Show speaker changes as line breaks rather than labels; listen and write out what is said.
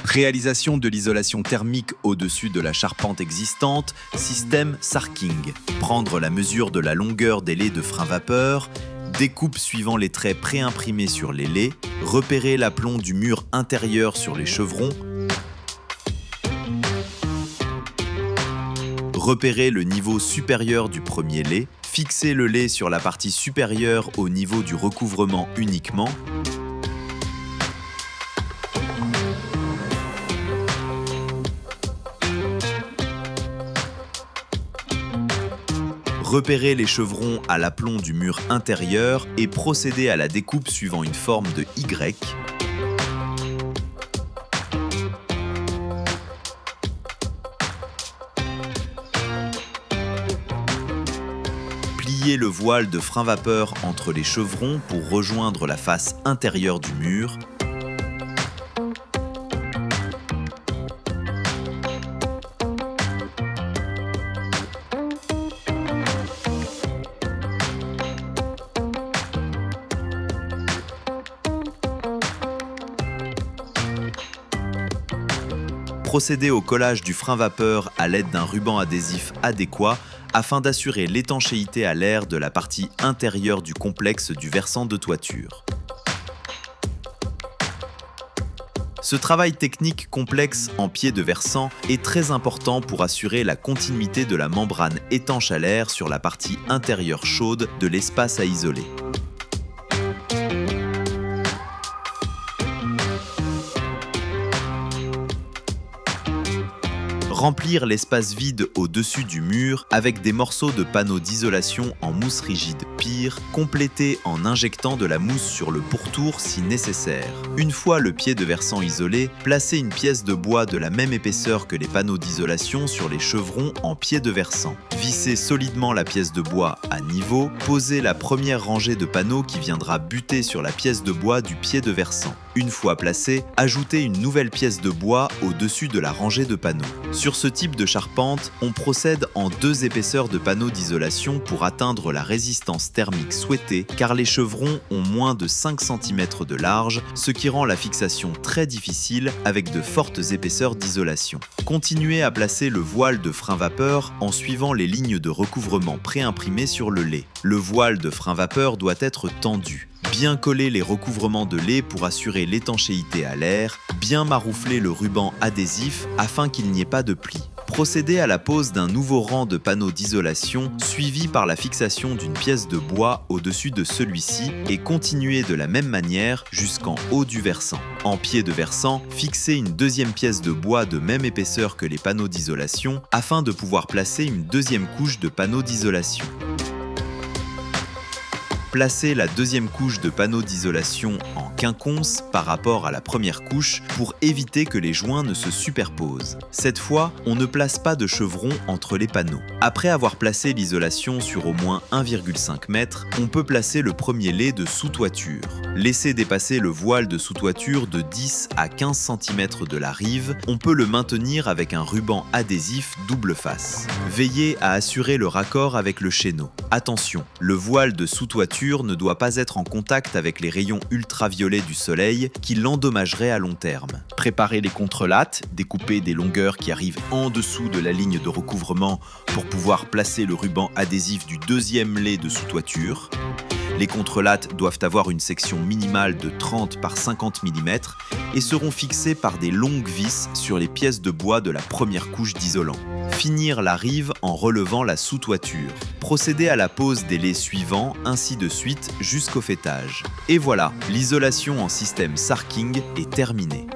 Réalisation de l'isolation thermique au-dessus de la charpente existante, système Sarking. Prendre la mesure de la longueur des laits de frein vapeur, découpe suivant les traits préimprimés sur les laits, repérer l'aplomb du mur intérieur sur les chevrons, repérer le niveau supérieur du premier lait, fixer le lait sur la partie supérieure au niveau du recouvrement uniquement, repérer les chevrons à l'aplomb du mur intérieur et procéder à la découpe suivant une forme de Y. Plier le voile de frein vapeur entre les chevrons pour rejoindre la face intérieure du mur. Procéder au collage du frein vapeur à l'aide d'un ruban adhésif adéquat afin d'assurer l'étanchéité à l'air de la partie intérieure du complexe du versant de toiture. Ce travail technique complexe en pied de versant est très important pour assurer la continuité de la membrane étanche à l'air sur la partie intérieure chaude de l'espace à isoler. Remplir l'espace vide au-dessus du mur avec des morceaux de panneaux d'isolation en mousse rigide pire, complétés en injectant de la mousse sur le pourtour si nécessaire. Une fois le pied de versant isolé, placez une pièce de bois de la même épaisseur que les panneaux d'isolation sur les chevrons en pied de versant. Vissez solidement la pièce de bois à niveau, posez la première rangée de panneaux qui viendra buter sur la pièce de bois du pied de versant. Une fois placée, ajoutez une nouvelle pièce de bois au-dessus de la rangée de panneaux. Sur ce type de charpente, on procède en 2 épaisseurs de panneaux d'isolation pour atteindre la résistance thermique souhaitée, car les chevrons ont moins de 5 cm de large, ce qui rend la fixation très difficile avec de fortes épaisseurs d'isolation. Continuez à placer le voile de frein vapeur en suivant les lignes de recouvrement préimprimées sur le lait. Le voile de frein vapeur doit être tendu. Bien coller les recouvrements de lait pour assurer l'étanchéité à l'air, bien maroufler le ruban adhésif afin qu'il n'y ait pas de plis. Procédez à la pose d'un nouveau rang de panneaux d'isolation suivi par la fixation d'une pièce de bois au-dessus de celui-ci et continuez de la même manière jusqu'en haut du versant. En pied de versant, fixez une deuxième pièce de bois de même épaisseur que les panneaux d'isolation afin de pouvoir placer une deuxième couche de panneaux d'isolation. Placez la deuxième couche de panneaux d'isolation en quinconce par rapport à la première couche pour éviter que les joints ne se superposent. Cette fois, on ne place pas de chevron entre les panneaux. Après avoir placé l'isolation sur au moins 1,5 m, on peut placer le premier lait de sous-toiture. Laissez dépasser le voile de sous-toiture de 10 à 15 cm de la rive, on peut le maintenir avec un ruban adhésif double face. Veillez à assurer le raccord avec le chéneau. Attention, le voile de sous-toiture ne doit pas être en contact avec les rayons ultraviolets du soleil qui l'endommageraient à long terme. Préparez les contrelattes, découpez des longueurs qui arrivent en dessous de la ligne de recouvrement pour pouvoir placer le ruban adhésif du deuxième lait de sous-toiture. Les contrelattes doivent avoir une section minimale de 30 par 50 mm et seront fixées par des longues vis sur les pièces de bois de la première couche d'isolant. Finir la rive en relevant la sous-toiture. Procédez à la pose des laits suivants, ainsi de suite jusqu'au fêtage. Et voilà, l'isolation en système Sarking est terminée.